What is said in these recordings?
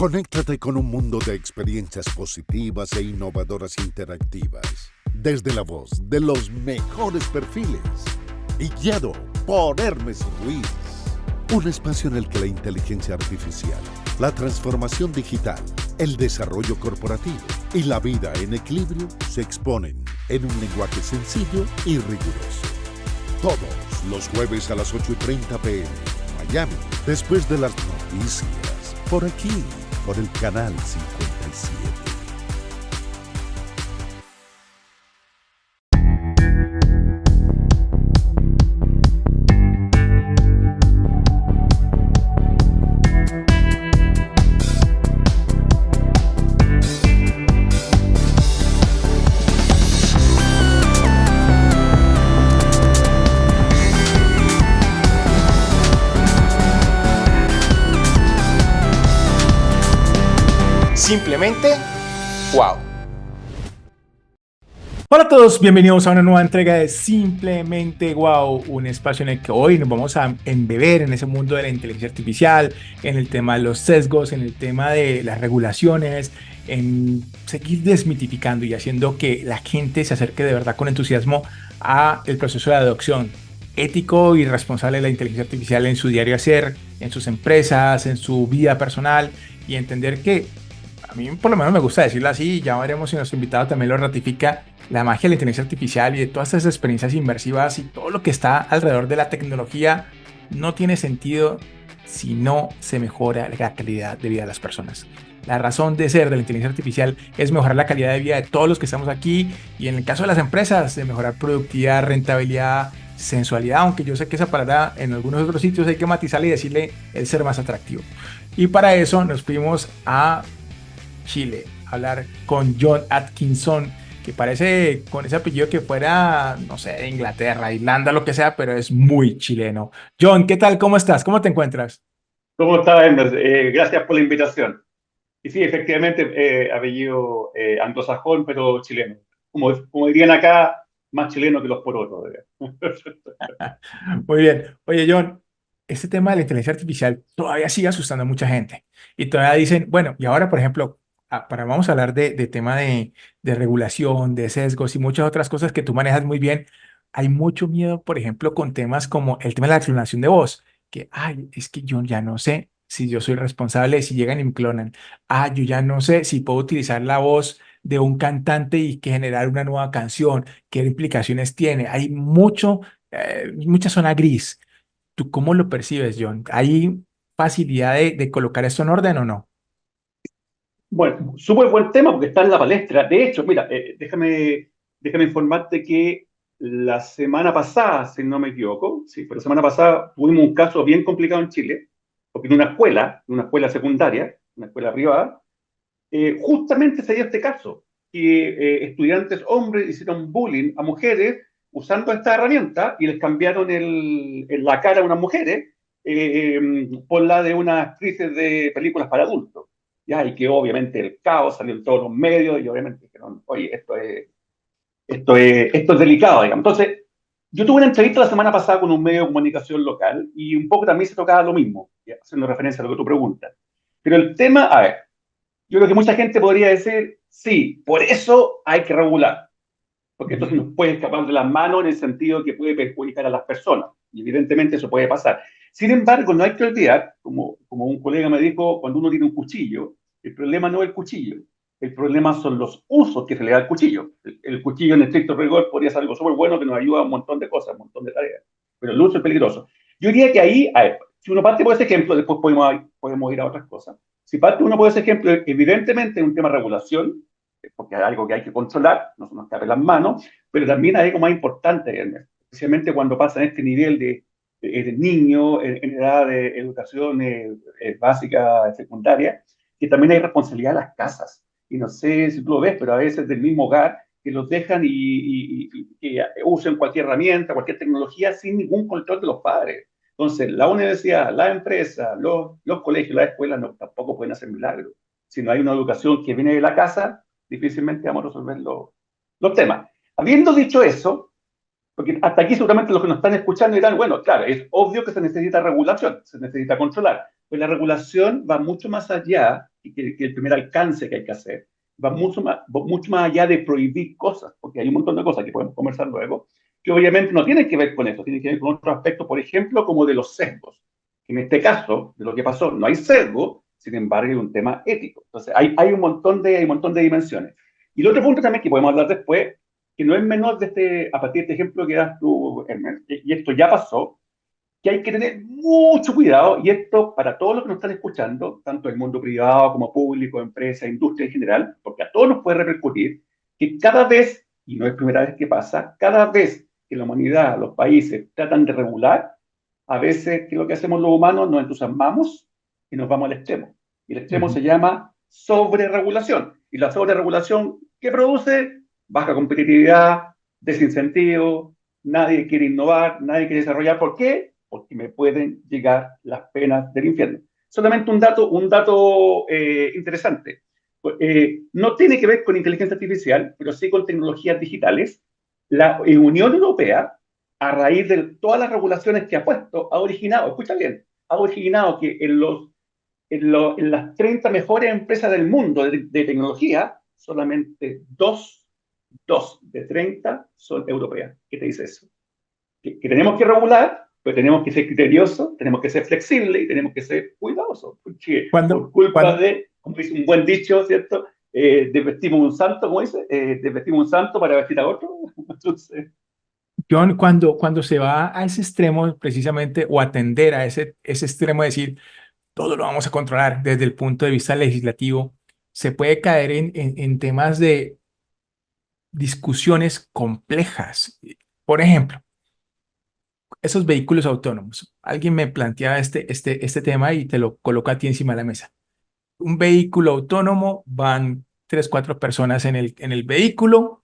Conéctate con un mundo de experiencias positivas e innovadoras interactivas, desde la voz de los mejores perfiles y guiado por Hermes Ruiz. Un espacio en el que la inteligencia artificial, la transformación digital, el desarrollo corporativo y la vida en equilibrio se exponen en un lenguaje sencillo y riguroso. Todos los jueves a las 8:30 p.m. Miami, después de las noticias, por aquí, por el canal 57. Simplemente, wow. Hola a todos, bienvenidos a una nueva entrega de Simplemente Wow, un espacio en el que hoy nos vamos a embeber en ese mundo de la inteligencia artificial, en el tema de los sesgos, en el tema de las regulaciones, en seguir desmitificando y haciendo que la gente se acerque de verdad con entusiasmo a el proceso de adopción ético y responsable de la inteligencia artificial en su diario hacer, en sus empresas, en su vida personal, y entender que a mí por lo menos me gusta decirlo así, ya veremos si nuestro invitado también lo ratifica, la magia de la inteligencia artificial y de todas esas experiencias inmersivas y todo lo que está alrededor de la tecnología no tiene sentido si no se mejora la calidad de vida de las personas. La razón de ser de la inteligencia artificial es mejorar la calidad de vida de todos los que estamos aquí y en el caso de las empresas, de mejorar productividad, rentabilidad, sensualidad, aunque yo sé que esa palabra en algunos otros sitios hay que matizarle y decirle el ser más atractivo. Y para eso nos fuimos a Chile, hablar con John Atkinson, que parece con ese apellido que fuera, no sé, Inglaterra, Irlanda, lo que sea, pero es muy chileno. John, ¿qué tal? ¿Cómo estás? ¿Cómo te encuentras? ¿Cómo está, Ender? Gracias por la invitación. Y sí, efectivamente, apellido anglosajón, pero chileno. Como dirían acá, más chileno que los porotos. Muy bien. Oye, John, este tema de la inteligencia artificial todavía sigue asustando a mucha gente. Y todavía dicen, bueno, y ahora, por ejemplo, vamos a hablar de tema de regulación, de sesgos y muchas otras cosas que tú manejas muy bien. Hay mucho miedo, por ejemplo, con temas como el tema de la clonación de voz, que, ay, es que yo ya no sé si yo soy responsable si llegan y me clonan. Ah, yo ya no sé si puedo utilizar la voz de un cantante y que generar una nueva canción, qué implicaciones tiene. Hay mucha zona gris. ¿Tú cómo lo percibes, John? ¿Hay facilidad de colocar esto en orden o no? Bueno, súper buen tema porque está en la palestra. De hecho, mira, déjame informarte que la semana pasada, si no me equivoco, sí, pero la semana pasada tuvimos un caso bien complicado en Chile, porque en una escuela secundaria, una escuela privada, justamente se dio este caso, que estudiantes hombres hicieron bullying a mujeres usando esta herramienta y les cambiaron en la cara a unas mujeres por la de unas actrices de películas para adultos. Ya, y que obviamente el caos salió en todos los medios y obviamente dijeron, oye, esto es delicado, digamos. Entonces, yo tuve una entrevista la semana pasada con un medio de comunicación local y un poco también se tocaba lo mismo, ya, haciendo referencia a lo que tú preguntas. Pero el tema, a ver, yo creo que mucha gente podría decir, sí, por eso hay que regular, porque esto se nos puede escapar de las manos en el sentido que puede perjudicar a las personas, y evidentemente eso puede pasar. Sin embargo, no hay que olvidar, como un colega me dijo, cuando uno tiene un cuchillo, el problema no es el cuchillo, el problema son los usos que se le da al cuchillo. El cuchillo en estricto rigor podría ser algo súper bueno que nos ayuda a un montón de cosas, un montón de tareas, pero el uso es peligroso. Yo diría que ahí, a ver, si uno parte por ese ejemplo, después podemos ir a otras cosas. Si parte uno por ese ejemplo, evidentemente es un tema de regulación, porque es algo que hay que controlar, no se nos escape las manos, pero también hay algo más importante, especialmente cuando pasa en este nivel de niño en edad de educación básica, secundaria, que también hay responsabilidad de las casas. Y no sé si tú lo ves, pero a veces del mismo hogar, que los dejan y que usen cualquier herramienta, cualquier tecnología sin ningún control de los padres. Entonces, la universidad, la empresa, los colegios, las escuelas no, tampoco pueden hacer milagros. Si no hay una educación que viene de la casa, difícilmente vamos a resolver los temas. Habiendo dicho eso, porque hasta aquí seguramente los que nos están escuchando dirán, bueno, claro, es obvio que se necesita regulación, se necesita controlar, Pues la regulación va mucho más allá que el primer alcance que hay que hacer. Mucho más allá de prohibir cosas, porque hay un montón de cosas que podemos conversar luego, que obviamente no tienen que ver con eso, tienen que ver con otros aspectos, por ejemplo, como de los sesgos. En este caso, de lo que pasó, no hay sesgo, sin embargo, hay un tema ético. Entonces, hay un montón de dimensiones. Y el otro punto también que podemos hablar después, que no es menor a partir de este ejemplo que das tú, Hermes, y esto ya pasó, que hay que tener mucho cuidado, y esto para todos los que nos están escuchando, tanto el mundo privado como público, empresa, industria en general, porque a todos nos puede repercutir, que cada vez, y no es primera vez que pasa, cada vez que la humanidad, los países tratan de regular, a veces, ¿qué es lo que hacemos los humanos? Nos entusiasmamos y nos vamos al extremo. Y el extremo Ujú. se llama sobreregulación. Y la sobreregulación, ¿qué produce? Baja competitividad, desincentivo, nadie quiere innovar, nadie quiere desarrollar. ¿Por qué? Porque me pueden llegar las penas del infierno. Solamente un dato interesante. No tiene que ver con inteligencia artificial, pero sí con tecnologías digitales. La Unión Europea, a raíz de todas las regulaciones que ha puesto, ha originado, escucha bien, ha originado que en las 30 mejores empresas del mundo de tecnología, solamente dos de 30 son europeas. ¿Qué te dice eso? Que tenemos que regular, pero tenemos que ser criteriosos, tenemos que ser flexibles y tenemos que ser cuidadosos, porque Cuando, por culpa cuando, de, como dice un buen dicho, ¿cierto? Desvestimos un santo, como dice, desvestimos un santo para vestir a otro. Entonces, John, cuando se va a ese extremo, precisamente, o atender a ese extremo, de decir, todo lo vamos a controlar desde el punto de vista legislativo, se puede caer en temas de discusiones complejas. Por ejemplo, esos vehículos autónomos. Alguien me planteaba este tema y te lo coloco a ti encima de la mesa. Un vehículo autónomo, van tres, cuatro personas en el vehículo,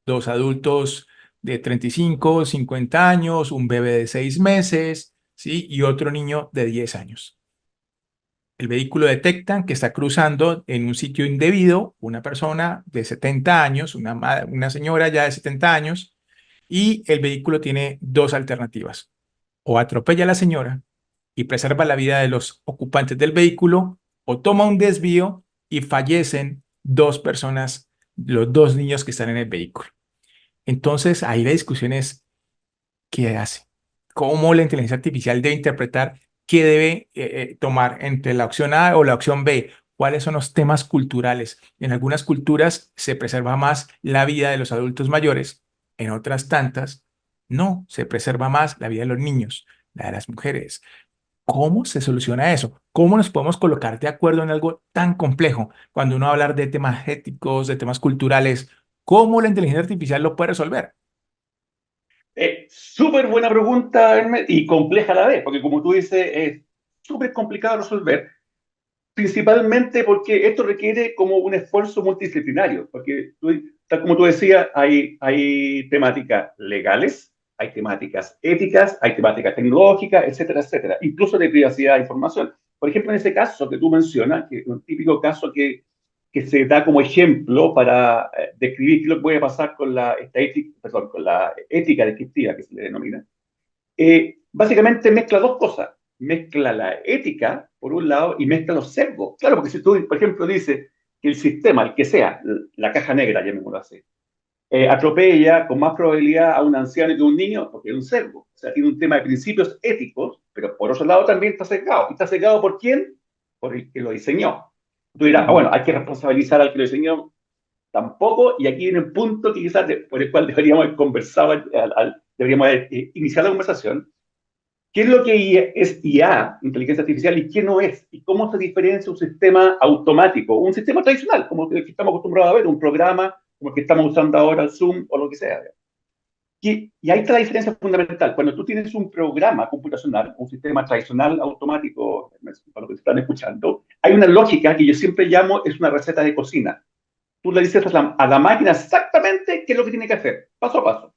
dos adultos de 35, 50 años, un bebé de 6 meses, ¿sí? Y otro niño de 10 años. El vehículo detecta que está cruzando en un sitio indebido una persona de 70 años, una señora ya de 70 años, y el vehículo tiene dos alternativas. O atropella a la señora y preserva la vida de los ocupantes del vehículo, o toma un desvío y fallecen dos personas, los dos niños que están en el vehículo. Entonces, ahí la discusión es, ¿qué hace? ¿Cómo la inteligencia artificial debe interpretar qué debe tomar entre la opción A o la opción B? ¿Cuáles son los temas culturales? En algunas culturas se preserva más la vida de los adultos mayores, en otras tantas no, se preserva más la vida de los niños, la de las mujeres. ¿Cómo se soluciona eso? ¿Cómo nos podemos colocar de acuerdo en algo tan complejo cuando uno va a hablar de temas éticos, de temas culturales? ¿Cómo la inteligencia artificial lo puede resolver? súper buena pregunta, Hermes, y compleja a la vez, porque como tú dices, es súper complicado de resolver, principalmente porque esto requiere como un esfuerzo multidisciplinario, porque tal como tú decías, hay temáticas legales, hay temáticas éticas, hay temáticas tecnológicas, etcétera, etcétera, incluso de privacidad de información. Por ejemplo, en ese caso que tú mencionas, que es un típico caso que se da como ejemplo para describir qué es lo que puede pasar con la estadística, perdón, con la ética descriptiva que se le denomina, básicamente mezcla dos cosas. Mezcla la ética, por un lado, y mezcla los sesgos. Claro, porque si tú, por ejemplo, dices que el sistema, el que sea, la caja negra, llamémoslo así, atropella con más probabilidad a un anciano que a un niño, porque es un sesgo. O sea, tiene un tema de principios éticos, pero por otro lado también está sesgado. ¿Y está sesgado por quién? Por el que lo diseñó. Tú dirás, bueno, hay que responsabilizar al que lo diseñó. Tampoco, y aquí viene un punto que quizás por el cual deberíamos haber conversado, deberíamos haber iniciado la conversación. ¿Qué es lo que es IA, inteligencia artificial, y qué no es? ¿Y cómo se diferencia un sistema automático, un sistema tradicional, como el que estamos acostumbrados a ver, un programa como el que estamos usando ahora, el Zoom o lo que sea? Y ahí está la diferencia fundamental. Cuando tú tienes un programa computacional, un sistema tradicional automático, para los que están escuchando, hay una lógica que yo siempre llamo, es una receta de cocina. Tú le dices a la máquina exactamente qué es lo que tiene que hacer, paso a paso.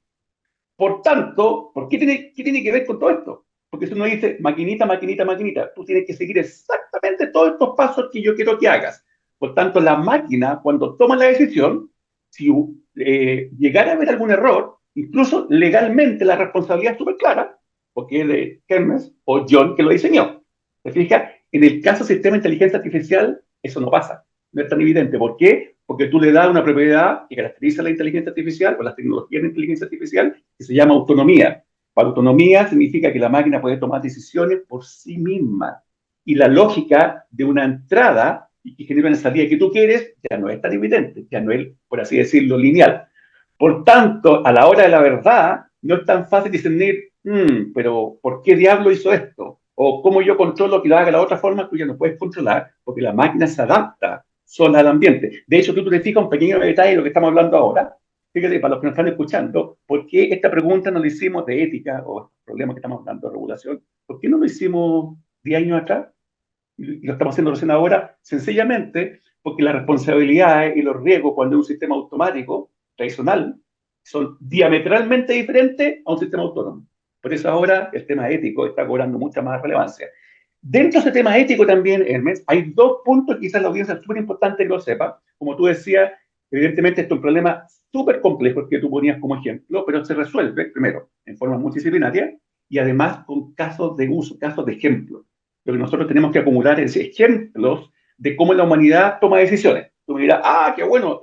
Por tanto, ¿qué tiene que ver con todo esto? Porque si uno dice maquinita, maquinita, maquinita, tú tienes que seguir exactamente todos estos pasos que yo quiero que hagas. Por tanto, la máquina, cuando toma la decisión, si llegara a haber algún error, incluso legalmente la responsabilidad es súper clara, porque es de Hermes o John que lo diseñó. ¿Te fijas? En el caso del sistema de inteligencia artificial, eso no pasa. No es tan evidente. ¿Por qué? Porque tú le das una propiedad que caracteriza la inteligencia artificial o las tecnologías de inteligencia artificial que se llama autonomía. Para autonomía significa que la máquina puede tomar decisiones por sí misma. Y la lógica de una entrada y que genera una salida que tú quieres ya no es tan evidente, ya no es, por así decirlo, lineal. Por tanto, a la hora de la verdad, no es tan fácil discernir, pero ¿por qué diablo hizo esto? O cómo yo controlo que lo haga de la otra forma, tú ya no puedes controlar, porque la máquina se adapta sola al ambiente. De hecho, tú te fijas un pequeño detalle de lo que estamos hablando ahora. Fíjate, para los que nos están escuchando, ¿por qué esta pregunta no la hicimos de ética o problemas que estamos hablando de regulación? ¿Por qué no lo hicimos 10 años atrás? Y lo estamos haciendo recién ahora, sencillamente porque las responsabilidades y los riesgos cuando es un sistema automático tradicional son diametralmente diferentes a un sistema autónomo. Por eso ahora el tema ético está cobrando mucha más relevancia. Dentro de ese tema ético también, Hermes, hay dos puntos, quizás la audiencia es súper importante que lo sepa. Como tú decías, evidentemente esto es un problema súper complejo que tú ponías como ejemplo, pero se resuelve, primero, en forma multidisciplinaria y además con casos de uso, casos de ejemplo. Lo que nosotros tenemos que acumular es ejemplos de cómo la humanidad toma decisiones. Tú me dirás, qué bueno,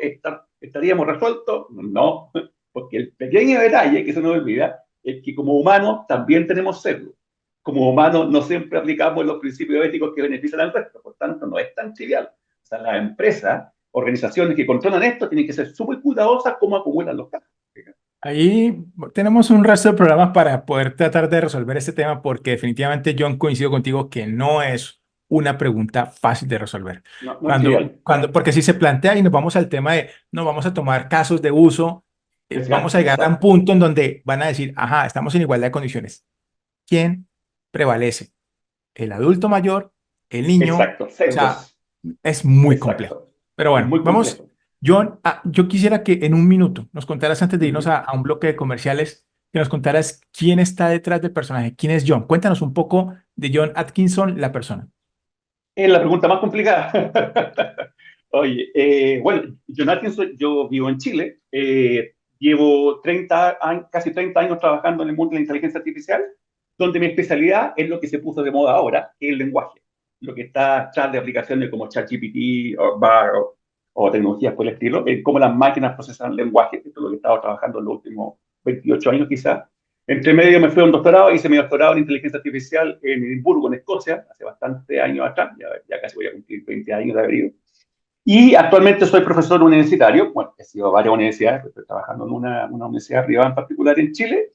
estaríamos resueltos. No, porque el pequeño detalle que se nos olvida es que como humanos también tenemos sesgo. Como humanos no siempre aplicamos los principios éticos que benefician al resto, por tanto no es tan trivial. O sea, las empresas, organizaciones que controlan esto tienen que ser súper cuidadosas cómo acumulan los casos. Ahí tenemos un resto de programas para poder tratar de resolver este tema porque definitivamente John coincido contigo que no es una pregunta fácil de resolver. No es trivial. Porque si se plantea y nos vamos al tema de, no, vamos a tomar casos de uso, vamos a llegar a un punto en donde van a decir, ajá, estamos en igualdad de condiciones. ¿Quién prevalece? ¿El adulto mayor? ¿El niño? Exacto. O sea, es muy complejo. Pero bueno, vamos. John, yo quisiera que en un minuto nos contaras, antes de irnos a un bloque de comerciales, que nos contaras quién está detrás del personaje, quién es John. Cuéntanos un poco de John Atkinson, la persona. Es la pregunta más complicada. Oye, bueno, John Atkinson, yo vivo en Chile, llevo casi 30 años trabajando en el mundo de la inteligencia artificial, donde mi especialidad es lo que se puso de moda ahora, que es el lenguaje. Lo que está atrás de aplicaciones como ChatGPT o BAR o tecnologías por el estilo, cómo las máquinas procesan lenguaje, esto es lo que he estado trabajando en los últimos 28 años quizás. Entre medio me fui a un doctorado, hice mi doctorado en inteligencia artificial en Edimburgo, en Escocia, hace bastantes años atrás, ya casi voy a cumplir 20 años de haber ido. Y actualmente soy profesor universitario, bueno, he sido a varias universidades, estoy trabajando en una universidad privada en particular en Chile,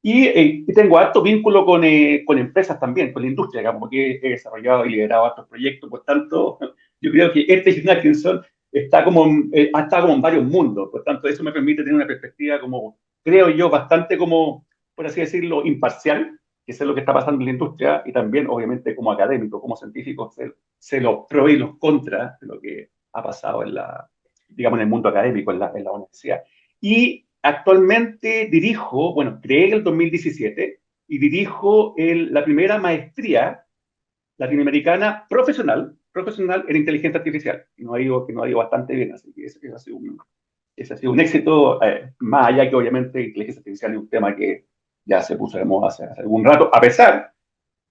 y tengo alto vínculo con empresas también, con la industria, digamos, porque he desarrollado y liderado altos proyectos, por tanto, yo creo que John Atkinson está como en varios mundos, por tanto, eso me permite tener una perspectiva como, creo yo, bastante como, por así decirlo, imparcial, que sé lo que está pasando en la industria, y también, obviamente, como académico, como científico, sé los pros y los contras de lo que ha pasado digamos, en el mundo académico, en la universidad. Y actualmente creé en el 2017 y dirijo la primera maestría latinoamericana profesional en inteligencia artificial. Que nos ha ido bastante bien, así que ese ha sido un éxito, más allá que obviamente inteligencia artificial es un tema que ya se puso de moda hace algún rato, a pesar,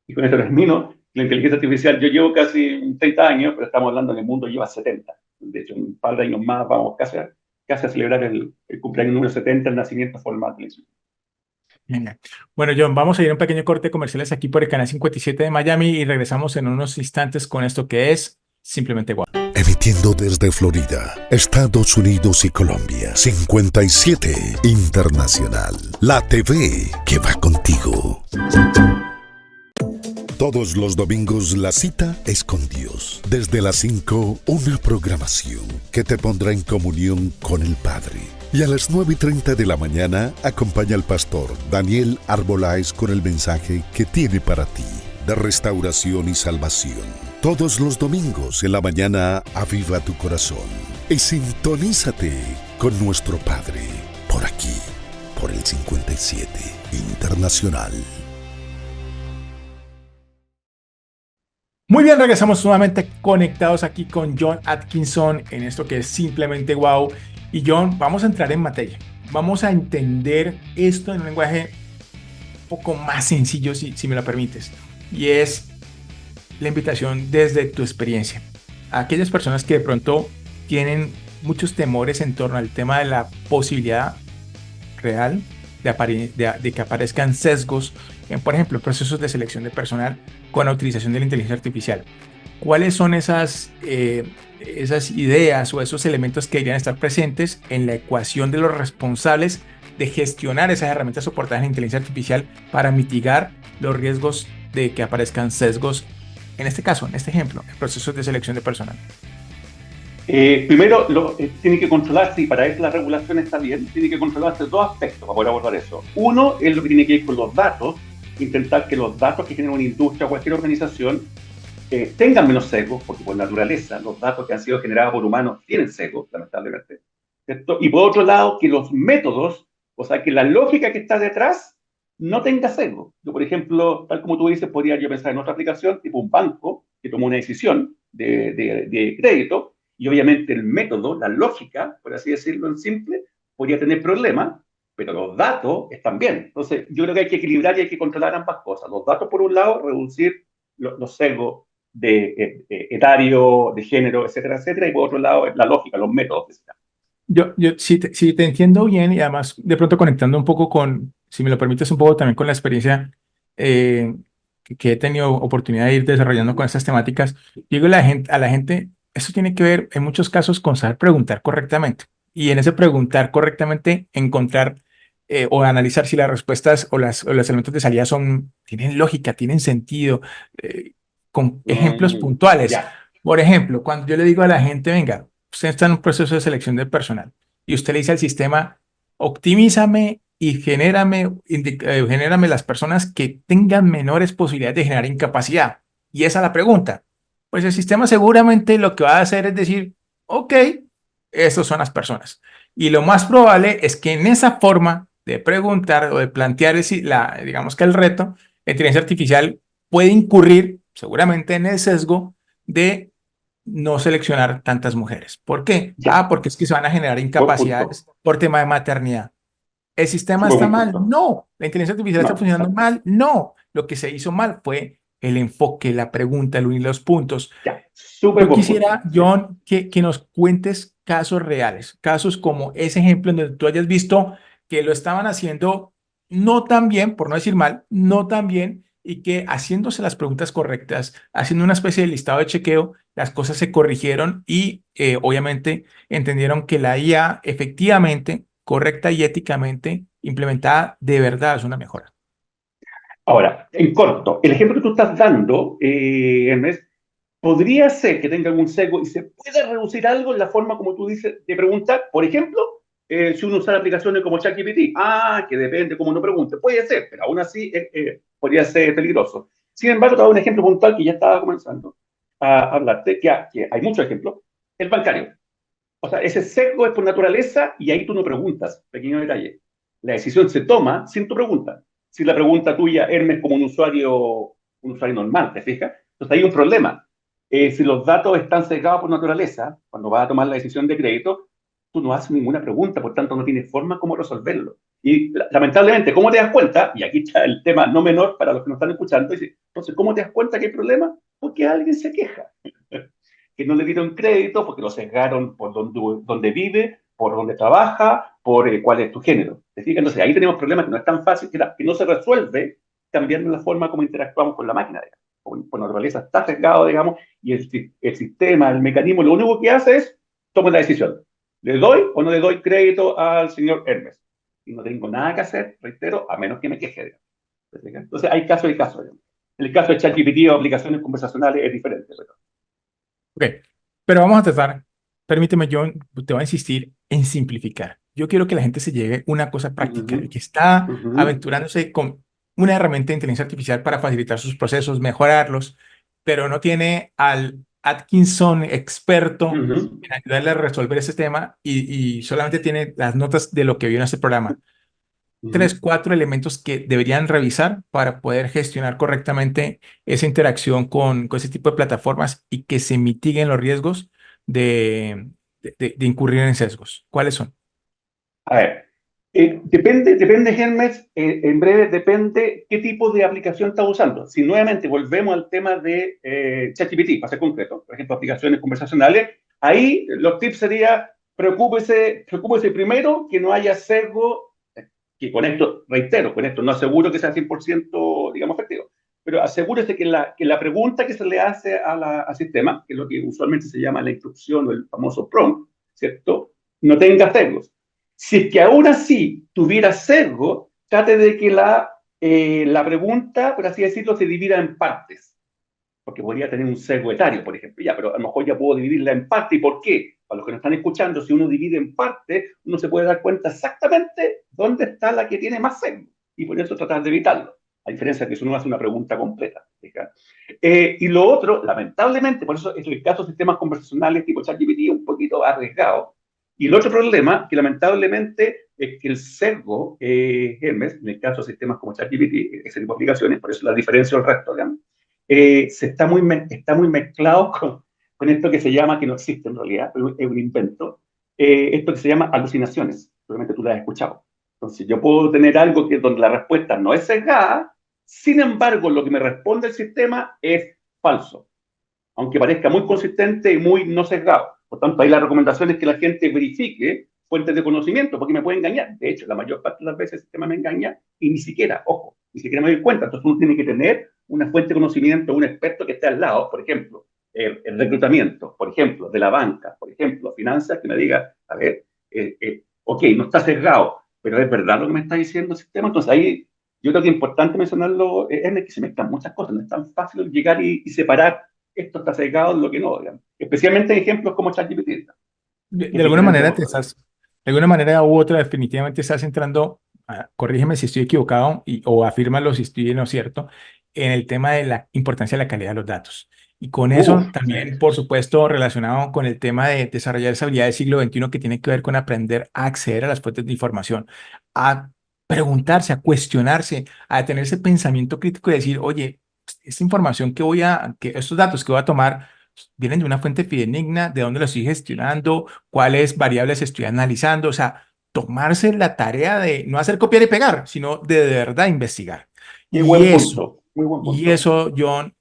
y con esto termino, la inteligencia artificial, yo llevo casi 30 años, pero estamos hablando que el mundo lleva 70. De hecho, en un par de años más vamos casi a celebrar el cumpleaños número 70, el nacimiento formal de la institución. Genial. Bueno, John, vamos a ir a un pequeño corte de comerciales aquí por el canal 57 de Miami y regresamos en unos instantes con esto que es Simplemente Wow. Emitiendo desde Florida, Estados Unidos y Colombia, 57 Internacional, la TV que va contigo. Todos los domingos la cita es con Dios. Desde las 5, una programación que te pondrá en comunión con el Padre. Y a las 9:30 de la mañana, acompaña al pastor Daniel Arbolais con el mensaje que tiene para ti, de restauración y salvación. Todos los domingos en la mañana, aviva tu corazón y sintonízate con nuestro Padre, por aquí, por el 57 Internacional. Muy bien, regresamos nuevamente conectados aquí con John Atkinson en esto que es Simplemente Wow. Y John, vamos a entrar en materia. Vamos a entender esto en un lenguaje un poco más sencillo, si me lo permites. Y es, la invitación desde tu experiencia. A aquellas personas que de pronto tienen muchos temores en torno al tema de la posibilidad real de que aparezcan sesgos en, por ejemplo, procesos de selección de personal con la utilización de la inteligencia artificial. ¿Cuáles son esas ideas o esos elementos que deberían estar presentes en la ecuación de los responsables de gestionar esas herramientas soportadas en inteligencia artificial para mitigar los riesgos de que aparezcan sesgos, en este caso, en este ejemplo, en procesos de selección de personal? Primero, tiene que controlarse, y para eso la regulación está bien, tiene que controlarse dos aspectos para poder abordar eso. Uno es lo que tiene que ver con los datos, intentar que los datos que genera una industria o cualquier organización tengan menos sesgos, porque por naturaleza los datos que han sido generados por humanos tienen sesgos, lamentablemente, ¿cierto? Y por otro lado, que los métodos, o sea, que la lógica que está detrás no tenga sesgo. Yo, por ejemplo, tal como tú dices, podría yo pensar en otra aplicación, tipo un banco que tomó una decisión de crédito, y obviamente el método, la lógica, por así decirlo en simple, podría tener problemas, pero los datos están bien. Entonces, yo creo que hay que equilibrar y hay que controlar ambas cosas. Los datos, por un lado, reducir los sesgos de etario, de género, etcétera, etcétera, y por otro lado, la lógica, los métodos. Yo si te entiendo bien y además de pronto conectando un poco con, si me lo permites, un poco también con la experiencia eh, que he tenido oportunidad de ir desarrollando con estas temáticas, digo a la gente, eso tiene que ver en muchos casos con saber preguntar correctamente y en ese preguntar correctamente encontrar o analizar si las respuestas o los elementos de salida tienen lógica, tienen sentido, con ejemplos puntuales. Ya. Por ejemplo, cuando yo le digo a la gente, venga, usted está en un proceso de selección de personal y usted le dice al sistema, optimízame y genérame las personas que tengan menores posibilidades de generar incapacidad. Y esa es la pregunta. Pues el sistema seguramente lo que va a hacer es decir, ok, estas son las personas. Y lo más probable es que en esa forma de preguntar o de plantear, digamos que el reto, la inteligencia artificial puede incurrir seguramente en el sesgo de no seleccionar tantas mujeres. ¿Por qué? Ya. Porque es que se van a generar Buen punto. incapacidades por tema de maternidad. ¿El sistema Súper está buen mal? punto. No. ¿La inteligencia artificial está No. funcionando mal? No. Lo que se hizo mal fue el enfoque, la pregunta, el unir los puntos. Ya. Súper Yo buen punto. quisiera, Sí. John, que nos cuentes casos reales, casos como ese ejemplo en donde tú hayas visto que lo estaban haciendo no tan bien, por no decir mal, no tan bien, y que haciéndose las preguntas correctas, haciendo una especie de listado de chequeo, las cosas se corrigieron y obviamente entendieron que la IA efectivamente, correcta y éticamente implementada, de verdad es una mejora. Ahora, en corto, el ejemplo que tú estás dando, Ernest, podría ser que tenga algún sesgo y se pueda reducir algo en la forma, como tú dices, de preguntar. Por ejemplo, si uno usa aplicaciones como ChatGPT, que depende cómo uno pregunte, puede ser, pero aún así podría ser peligroso. Sin embargo, te doy un ejemplo puntual que ya estaba comenzando a hablarte, que hay muchos ejemplos. El bancario. O sea, ese sesgo es por naturaleza y ahí tú no preguntas, pequeño detalle. La decisión se toma sin tu pregunta. Si la pregunta tuya, Hermes, como un usuario normal, ¿te fijas? Entonces hay un problema. Si los datos están sesgados por naturaleza, cuando vas a tomar la decisión de crédito, tú no haces ninguna pregunta, por tanto no tienes forma cómo resolverlo. Y lamentablemente, ¿cómo te das cuenta? Y aquí está el tema no menor para los que nos están escuchando. Dice, entonces, ¿cómo te das cuenta que hay problema? Porque alguien se queja. Que no le dieron crédito porque lo sesgaron por donde vive, por donde trabaja, por cuál es tu género. ¿Te fijas? Entonces ahí tenemos problemas que no es tan fácil, que no se resuelve cambiando la forma como interactuamos con la máquina, digamos. Por naturaleza está sesgado, digamos, y el sistema, el mecanismo, lo único que hace es tomar la decisión. ¿Le doy o no le doy crédito al señor Hermes? Y no tengo nada que hacer, reitero, a menos que me queje, digamos. ¿Te fijas? Entonces hay caso y caso, digamos. En el caso de ChatGPT o aplicaciones conversacionales es diferente. Ok, pero vamos a tratar, permíteme, John, te voy a insistir en simplificar. Yo quiero que la gente se lleve una cosa práctica, el Uh-huh, que está uh-huh. aventurándose con una herramienta de inteligencia artificial para facilitar sus procesos, mejorarlos, pero no tiene al Atkinson experto Uh-huh. en ayudarle a resolver ese tema y solamente tiene las notas de lo que vio en ese programa. Uh-huh. 3, 4 elementos que deberían revisar para poder gestionar correctamente esa interacción con ese tipo de plataformas y que se mitiguen los riesgos de incurrir en sesgos. ¿Cuáles son? A ver, Depende, Hermes, en breve depende qué tipo de aplicación está usando. Si nuevamente volvemos al tema de ChatGPT, para ser concreto, por ejemplo, aplicaciones conversacionales, ahí los tips sería preocúpese primero que no haya sesgo, que con esto, reitero, con esto no aseguro que sea 100%, digamos, efectivo, pero asegúrese que la pregunta que se le hace al sistema, que es lo que usualmente se llama la instrucción o el famoso prompt, ¿cierto? No tenga sesgos. Si es que aún así tuviera sesgo, trate de que la pregunta, por así decirlo, se divida en partes. Porque podría tener un sesgo etario, por ejemplo, ya, pero a lo mejor ya puedo dividirla en parte. ¿Y por qué? Para los que nos están escuchando, si uno divide en parte, uno se puede dar cuenta exactamente dónde está la que tiene más sesgo. Y por eso tratar de evitarlo. A diferencia de que si uno hace una pregunta completa. Y lo otro, lamentablemente, por eso es el caso de sistemas conversacionales tipo ChatGPT un poquito arriesgado. Y el otro problema, que lamentablemente es que el sesgo, Hermes, en el caso de sistemas como ChatGPT, ese tipo de aplicaciones, por eso la diferencia del resto, digamos, está muy mezclado con esto que se llama, que no existe en realidad, pero es un invento, esto que se llama alucinaciones. Probablemente tú lo has escuchado. Entonces, yo puedo tener algo donde la respuesta no es sesgada, sin embargo, lo que me responde el sistema es falso, aunque parezca muy consistente y muy no sesgado. Por tanto, ahí la recomendación es que la gente verifique fuentes de conocimiento, porque me puede engañar. De hecho, la mayor parte de las veces el sistema me engaña y ni siquiera, ojo, ni siquiera me doy cuenta. Entonces uno tiene que tener una fuente de conocimiento, un experto que esté al lado, por ejemplo, el reclutamiento, por ejemplo, de la banca, por ejemplo, finanzas, que me diga, a ver, ok, no está sesgado, pero es verdad lo que me está diciendo el sistema. Entonces ahí yo creo que es importante mencionarlo, es que se mezclan muchas cosas, no es tan fácil llegar y separar esto está sesgado de lo que no, digamos. Especialmente en ejemplos como ChatGPT. De Es alguna diferente manera por todo. de alguna manera u otra, definitivamente estás entrando, corrígeme si estoy equivocado o afírmalo si estoy en lo cierto, en el tema de la importancia de la calidad de los datos. Y con eso Uf, también, por supuesto, relacionado con el tema de desarrollar esa habilidad del siglo XXI que tiene que ver con aprender a acceder a las fuentes de información, a preguntarse, a cuestionarse, a tener ese pensamiento crítico y decir, oye, esta información estos datos que voy a tomar vienen de una fuente fidedigna, de dónde lo estoy gestionando, cuáles variables estoy analizando, o sea, tomarse la tarea de no hacer copiar y pegar, sino de verdad investigar. qué Y buen eso, punto, muy buen y punto. eso, John,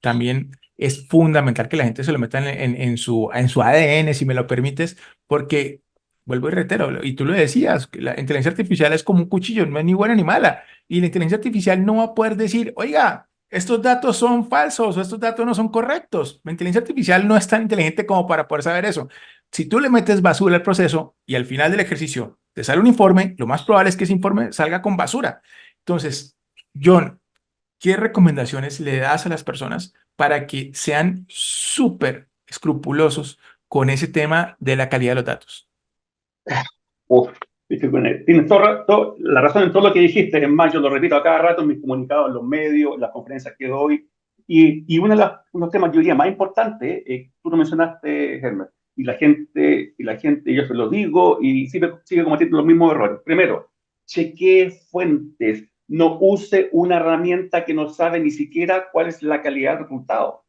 también es fundamental que la gente se lo meta en su ADN, si me lo permites, porque, vuelvo y reitero, y tú lo decías, que la inteligencia artificial es como un cuchillo, no es ni buena ni mala, y la inteligencia artificial no va a poder decir, oiga, estos datos son falsos o estos datos no son correctos. La inteligencia artificial no es tan inteligente como para poder saber eso. Si tú le metes basura al proceso y al final del ejercicio te sale un informe, lo más probable es que ese informe salga con basura. Entonces, John, ¿qué recomendaciones le das a las personas para que sean súper escrupulosos con ese tema de la calidad de los datos? Uf, tienes toda la razón en todo lo que dijiste. Es más, yo lo repito a cada rato en mis comunicados, en los medios, en las conferencias que doy. Y unos temas, yo diría, más importantes, tú lo mencionaste, Hermes, y la gente, yo se lo digo, y sigue cometiendo los mismos errores. Primero, chequee fuentes. No use una herramienta que no sabe ni siquiera cuál es la calidad del resultado,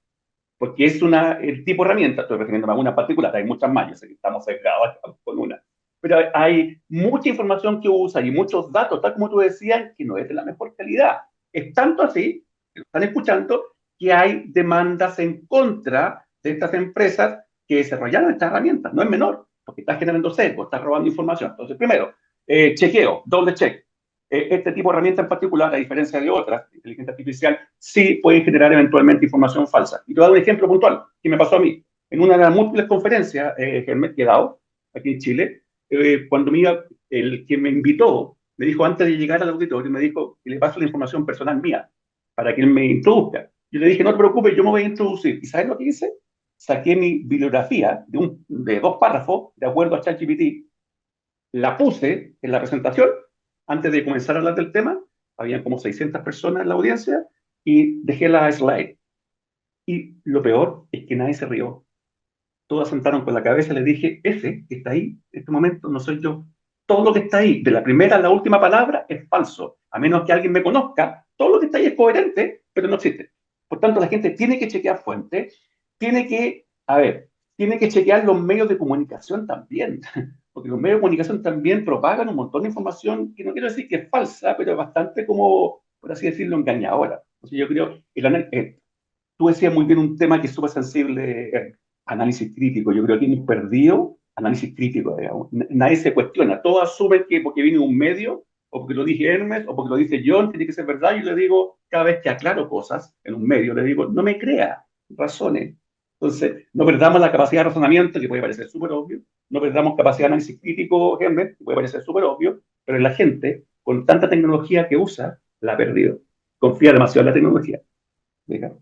porque es el tipo de herramienta, estoy refiriéndome a una particular, hay muchas más, yo sé que estamos cercados con una, pero hay mucha información que usa y muchos datos, tal como tú decías, que no es de la mejor calidad. Es tanto así, que lo están escuchando, que hay demandas en contra de estas empresas que desarrollaron estas herramientas. No es menor, porque está generando sesgo, está robando información. Entonces, primero, chequeo, doble check. Este tipo de herramientas en particular, a diferencia de otras, de inteligencia artificial, sí pueden generar eventualmente información falsa. Y te voy a dar un ejemplo puntual que me pasó a mí. En una de las múltiples conferencias que he dado aquí en Chile, cuando el que me invitó, me dijo antes de llegar al auditorio, me dijo que le paso la información personal mía para que él me introduzca. Yo le dije, no te preocupes, yo me voy a introducir. ¿Y sabes lo que hice? Saqué mi bibliografía de 2 párrafos, de acuerdo a ChatGPT, la puse en la presentación antes de comenzar a hablar del tema. Habían como 600 personas en la audiencia y dejé la slide. Y lo peor es que nadie se rió. Todas sentaron con la cabeza y les dije, ese que está ahí, en este momento, no soy yo. Todo lo que está ahí, de la primera a la última palabra, es falso. A menos que alguien me conozca, todo lo que está ahí es coherente, pero no existe. Por tanto, la gente tiene que chequear fuentes, tiene que, a ver, tiene que chequear los medios de comunicación también, porque los medios de comunicación también propagan un montón de información que no quiero decir que es falsa, pero es bastante como, por así decirlo, engañadora. Entonces yo creo, tú decías muy bien un tema que es súper sensible, análisis crítico. Yo creo que hemos perdido análisis crítico, digamos. Nadie se cuestiona. Todos asumen que porque viene un medio, o porque lo dije Hermes, o porque lo dice John, tiene que ser verdad. Yo le digo, cada vez que aclaro cosas en un medio, le digo, no me crea, razone. Entonces, no perdamos la capacidad de razonamiento, que puede parecer súper obvio. No perdamos capacidad de análisis crítico, Hermes, que puede parecer súper obvio. Pero la gente, con tanta tecnología que usa, la ha perdido. Confía demasiado en la tecnología. Digamos.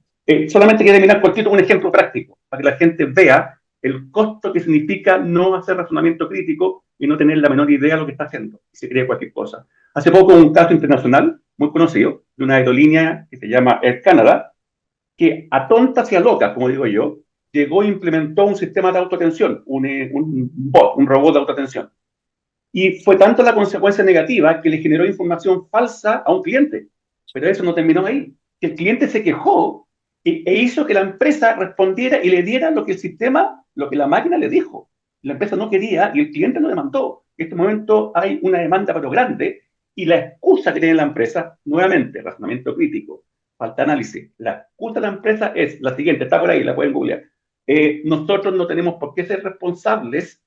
Solamente quiero terminar cortito un ejemplo práctico, para que la gente vea el costo que significa no hacer razonamiento crítico y no tener la menor idea de lo que está haciendo, y se cree cualquier cosa. Hace poco un caso internacional muy conocido de una aerolínea que se llama Air Canada, que a tontas y a locas, como digo yo, llegó e implementó un sistema de autoatención, un bot, un robot de autoatención. Y fue tanto la consecuencia negativa que le generó información falsa a un cliente. Pero eso no terminó ahí. El cliente se quejó e hizo que la empresa respondiera y le diera lo que el sistema, lo que la máquina le dijo. La empresa no quería y el cliente lo demandó. En este momento hay una demanda pero grande y la excusa que tiene la empresa, nuevamente, razonamiento crítico, falta análisis. La excusa de la empresa es la siguiente, está por ahí, la pueden googlear. Nosotros no tenemos por qué ser responsables,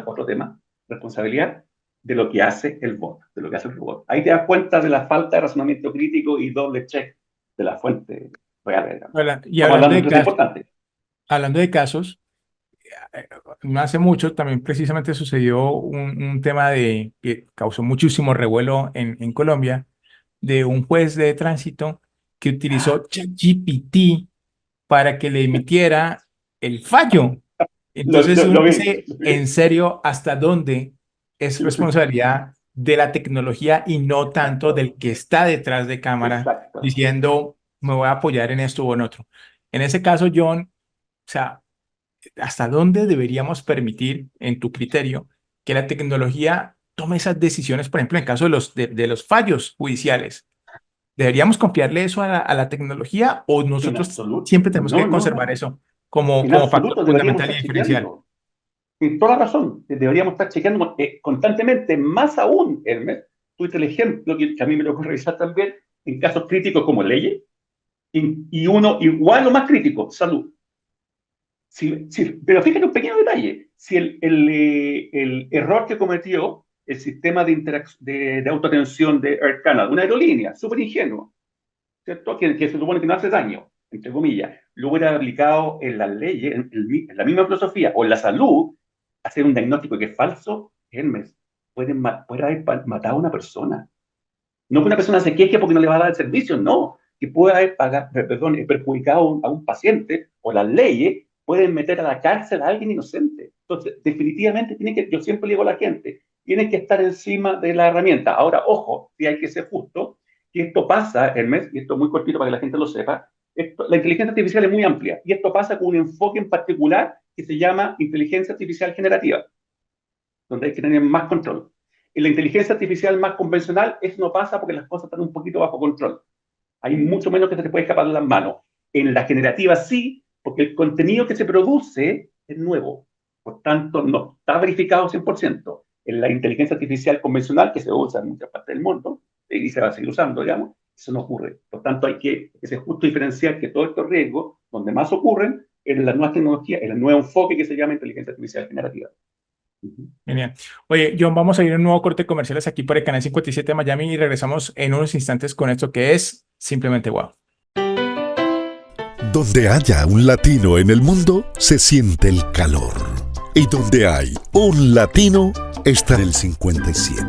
otro tema, responsabilidad de lo que hace el bot, de lo que hace el robot. Ahí te das cuenta de la falta de razonamiento crítico y doble check de la fuente real. Y hablando de casos, no hace mucho también precisamente sucedió un tema que causó muchísimo revuelo en Colombia, de un juez de tránsito que utilizó ChatGPT para que le emitiera el fallo. Entonces uno dice, en serio, ¿hasta dónde es responsabilidad de la tecnología y no tanto del que está detrás de cámara diciendo, me voy a apoyar en esto o en otro? En ese caso, John, o sea, ¿hasta dónde deberíamos permitir, en tu criterio, que la tecnología tome esas decisiones, por ejemplo, en el caso de los fallos judiciales? ¿Deberíamos confiarle eso a la tecnología o nosotros siempre tenemos que conservar eso como factor fundamental y diferencial? Tienes toda la razón, deberíamos estar chequeando constantemente, más aún, Hermes, tuviste el ejemplo que a mí me lo puedo revisar también, en casos críticos como leyes, y uno igual o más crítico, salud. Pero fíjate un pequeño detalle, si el error que cometió el sistema de autoatención de Air Canada, una aerolínea súper ingenuo, ¿cierto? Que se supone que no hace daño, entre comillas, lo hubiera aplicado en las leyes, en la misma filosofía, o en la salud, hacer un diagnóstico que es falso, Hermes, puede haber matado a una persona. No que una persona se queje porque no le va a dar el servicio, no, que puede haber perjudicado a un paciente, o las leyes pueden meter a la cárcel a alguien inocente. Entonces, definitivamente, yo siempre le digo a la gente, tiene que estar encima de la herramienta. Ahora, ojo, si hay que ser justo, que esto pasa, Hermes, y esto es muy cortito para que la gente lo sepa, la inteligencia artificial es muy amplia, y esto pasa con un enfoque en particular que se llama inteligencia artificial generativa, donde hay que tener más control. En la inteligencia artificial más convencional, eso no pasa porque las cosas están un poquito bajo control. Hay mucho menos que se te puede escapar de las manos. En la generativa sí, porque el contenido que se produce es nuevo. Por tanto, no está verificado 100%. En la inteligencia artificial convencional, que se usa en muchas partes del mundo, y se va a seguir usando, digamos, eso no ocurre. Por tanto, hay que ser justo diferenciar que todos estos riesgos, donde más ocurren, en las nuevas tecnologías, en el nuevo enfoque que se llama inteligencia artificial generativa. Genial. Oye, John, vamos a ir a un nuevo corte de comerciales aquí por el canal 57 de Miami y regresamos en unos instantes con esto que es Simplemente Wow. Donde haya un latino en el mundo, se siente el calor. Y donde hay un latino, está el 57.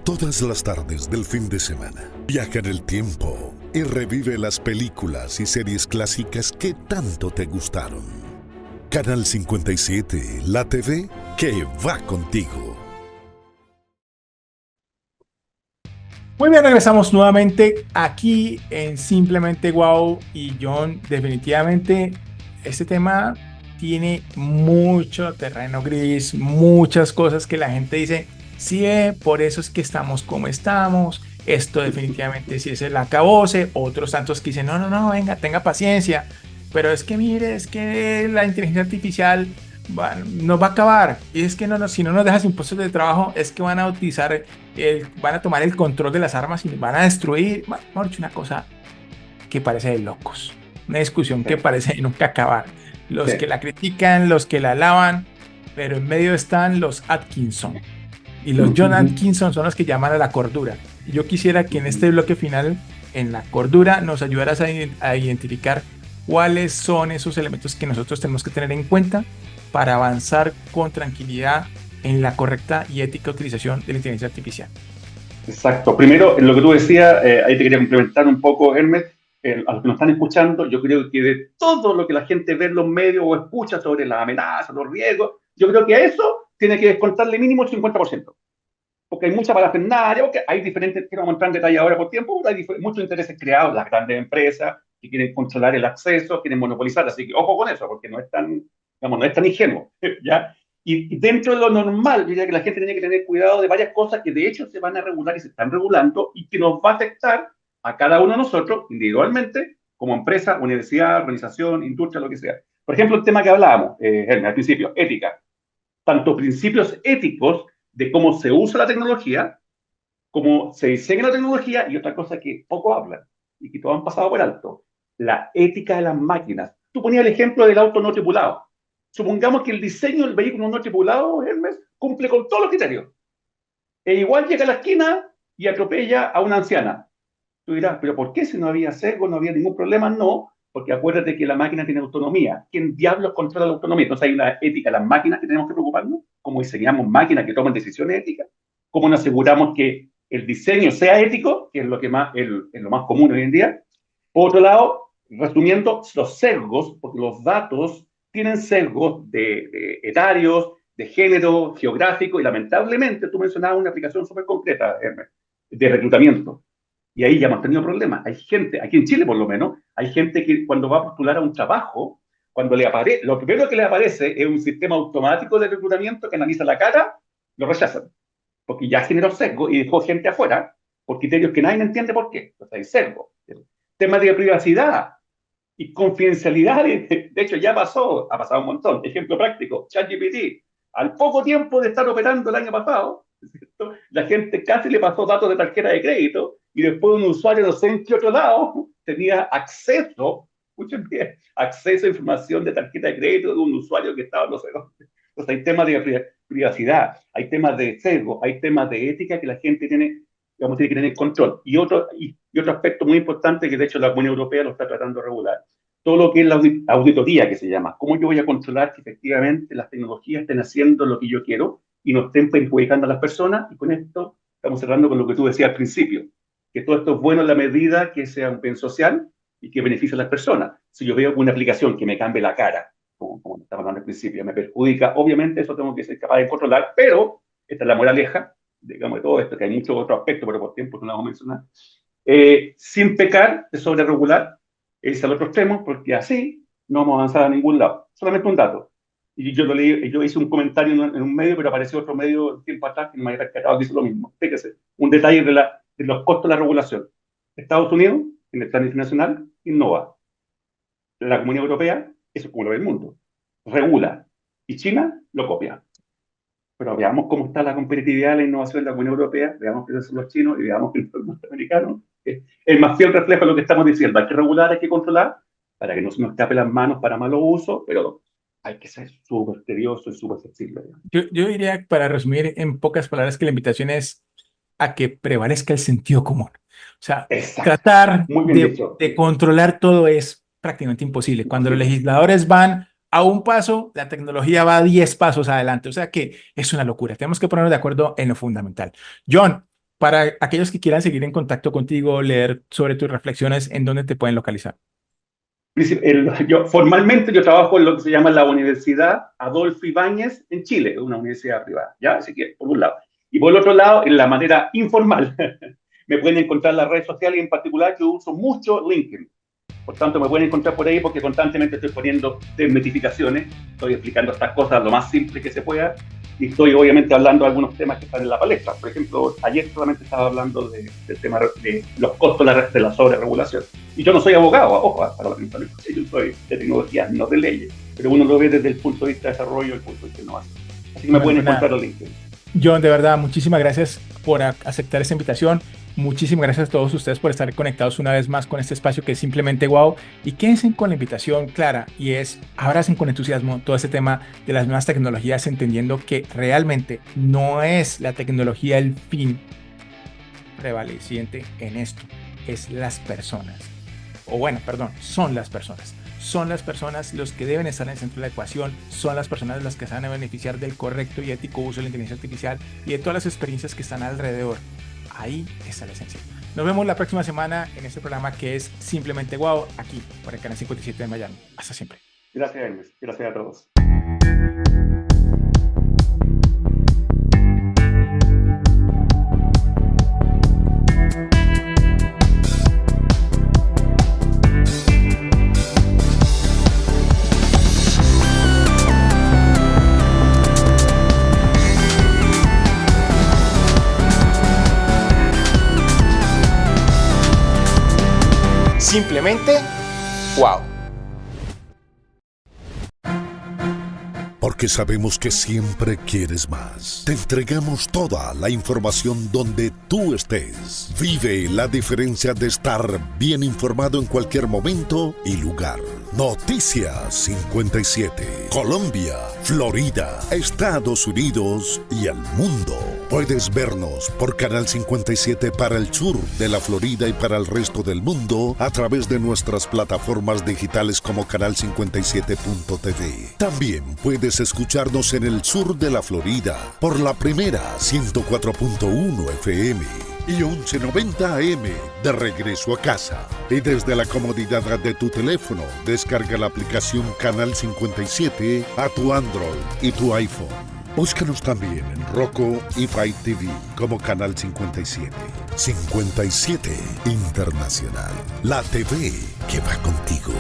Todas las tardes del fin de semana, viaja en el tiempo y revive las películas y series clásicas que tanto te gustaron. Canal 57, la TV que va contigo. Muy bien, regresamos nuevamente aquí en Simplemente Wow. Y John, definitivamente este tema tiene mucho terreno gris, muchas cosas que la gente dice, sí, por eso es que estamos como estamos, esto definitivamente sí es el acabose, otros tantos que dicen, no, venga, tenga paciencia. pero es que mire, es que la inteligencia artificial nos va a acabar. Y es que si no nos dejas impuestos de trabajo, es que van a utilizar, van a tomar el control de las armas y nos van a destruir. Mejor dicho, una cosa que parece de locos. Una discusión que parece de nunca acabar. Los que la critican, los que la alaban, pero en medio están los Atkinson. Y los John Atkinson son los que llaman a la cordura. Y yo quisiera que en este bloque final, en la cordura, nos ayudaras a identificar cuáles son esos elementos que nosotros tenemos que tener en cuenta para avanzar con tranquilidad en la correcta y ética utilización de la inteligencia artificial. Exacto. Primero, en lo que tú decías, ahí te quería complementar un poco, Hermes, a los que nos están escuchando, yo creo que de todo lo que la gente ve en los medios o escucha sobre las amenazas, los riesgos, yo creo que a eso tiene que descontarle mínimo el 50%. Porque hay mucha parafernalia, porque hay diferentes, que vamos a entrar en detalle ahora por tiempo, hay muchos intereses creados, las grandes empresas que quieren controlar el acceso, quieren monopolizar, así que ojo con eso, porque no es tan, digamos, no es tan ingenuo, ¿ya? Y dentro de lo normal, yo diría que la gente tiene que tener cuidado de varias cosas que de hecho se van a regular y se están regulando y que nos va a afectar a cada uno de nosotros individualmente, como empresa, universidad, organización, industria, lo que sea. Por ejemplo, el tema que hablábamos, Hermes, al principio, ética. Tanto principios éticos de cómo se usa la tecnología, cómo se diseña la tecnología y otra cosa que poco hablan y que todos han pasado por alto, la ética de las máquinas. Tú ponías el ejemplo del auto no tripulado. Supongamos que el diseño del vehículo no tripulado, Hermes, cumple con todos los criterios. E igual llega a la esquina y atropella a una anciana. Tú dirás, ¿pero por qué? Si no había sesgo, no había ningún problema. No, porque acuérdate que la máquina tiene autonomía. ¿Quién diablos controla la autonomía? Entonces hay una ética de las máquinas que tenemos que preocuparnos. ¿Cómo diseñamos máquinas que toman decisiones éticas? ¿Cómo nos aseguramos que el diseño sea ético? Que es lo que es lo más común hoy en día. Por otro lado, resumiendo, los sesgos, porque los datos tienen sesgos de etarios, de género, geográfico, y lamentablemente tú mencionabas una aplicación súper concreta, Hermes, de reclutamiento. Y ahí ya hemos tenido problemas. Hay gente, aquí en Chile por lo menos, hay gente que cuando va a postular a un trabajo, cuando le aparece, lo primero que le aparece es un sistema automático de reclutamiento que analiza la cara, lo rechazan. Porque ya generó sesgo y dejó gente afuera por criterios que nadie entiende por qué. Entonces hay sesgo. Temas de privacidad y confidencialidad, de hecho ya ha pasado un montón. Ejemplo práctico, ChatGPT, al poco tiempo de estar operando el año pasado, ¿cierto? La gente casi le pasó datos de tarjeta de crédito y después un usuario no sé en qué otro lado tenía acceso, escuchen bien, acceso a información de tarjeta de crédito de un usuario que estaba no sé dónde. Entonces hay temas de privacidad, hay temas de sesgo, hay temas de ética que la gente tiene que tener control. Y otro aspecto muy importante que de hecho la Unión Europea lo está tratando de regular, todo lo que es la auditoría que se llama. ¿Cómo yo voy a controlar que efectivamente las tecnologías estén haciendo lo que yo quiero y no estén perjudicando a las personas? Y con esto estamos cerrando con lo que tú decías al principio, que todo esto es bueno en la medida que sea un bien social y que beneficie a las personas. Si yo veo una aplicación que me cambie la cara, como estaba hablando al principio, me perjudica, obviamente eso tengo que ser capaz de controlar, pero esta es la moraleja, digamos, de todo esto, que hay muchos otros aspectos, pero por tiempo no lo vamos a mencionar, sin pecar de sobreregular, es al otro extremo, porque así no vamos a avanzar a ningún lado. Solamente un dato. Y yo lo leí, yo hice un comentario en un medio, pero apareció otro medio tiempo atrás que no me había rescatado, que hizo lo mismo. Fíjese, un detalle de los costos de la regulación. Estados Unidos, en el plano internacional, innova. La Comunidad Europea, eso es como lo ve el mundo, regula. Y China lo copia. Pero veamos cómo está la competitividad de la innovación en la Unión Europea, veamos qué son los chinos y veamos qué son los norteamericanos. El más fiel reflejo de lo que estamos diciendo. Hay que regular, hay que controlar, para que no se nos escape las manos para malos usos, pero hay que ser súper tedioso y súper flexible. Yo diría, para resumir en pocas palabras, que la invitación es a que prevalezca el sentido común. O sea, tratar de controlar todo es prácticamente imposible. Cuando los legisladores van a un paso, la tecnología va a 10 pasos adelante. O sea que es una locura. Tenemos que ponernos de acuerdo en lo fundamental. John, para aquellos que quieran seguir en contacto contigo, leer sobre tus reflexiones, ¿en dónde te pueden localizar? Formalmente yo trabajo en lo que se llama la Universidad Adolfo Ibáñez en Chile, una universidad privada, ¿ya? Así que, por un lado. Y por el otro lado, en la manera informal, me pueden encontrar en las redes sociales, y en particular yo uso mucho LinkedIn. Por tanto, me pueden encontrar por ahí porque constantemente estoy poniendo desmitificaciones, estoy explicando estas cosas lo más simple que se pueda, y estoy obviamente hablando de algunos temas que están en la palestra. Por ejemplo, ayer solamente estaba hablando del tema de los costos de la sobreregulación. Y yo no soy abogado, ojo, para la yo soy de tecnología, no de leyes, pero uno lo ve desde el punto de vista de desarrollo y el punto de vista de innovación. Así que me pueden encontrar el link. John, de verdad, muchísimas gracias por aceptar esta invitación. Muchísimas gracias a todos ustedes por estar conectados una vez más con este espacio que es simplemente wow. Y quédense con la invitación clara y es abracen con entusiasmo todo este tema de las nuevas tecnologías, entendiendo que realmente no es la tecnología el fin prevaleciente en esto, es las personas. O bueno, perdón, son las personas. Son las personas los que deben estar en el centro de la ecuación, son las personas las que se van a beneficiar del correcto y ético uso de la inteligencia artificial y de todas las experiencias que están alrededor. Ahí está la esencia. Nos vemos la próxima semana en este programa que es Simplemente Guau, aquí por el canal 57 de Miami. Hasta siempre. Gracias, Hermes. Gracias a todos. Simplemente wow. Porque sabemos que siempre quieres más. Te entregamos toda la información donde tú estés. Vive la diferencia de estar bien informado en cualquier momento y lugar. Noticias 57. Colombia, Florida, Estados Unidos y el mundo. Puedes vernos por Canal 57 para el sur de la Florida y para el resto del mundo a través de nuestras plataformas digitales como canal57.tv. También puedes escucharnos en el sur de la Florida por la primera 104.1 FM y 1190 AM de regreso a casa. Y desde la comodidad de tu teléfono, descarga la aplicación Canal 57 a tu Android y tu iPhone. Búscanos también en Roku y Fire TV como Canal 57. 57 Internacional, la TV que va contigo.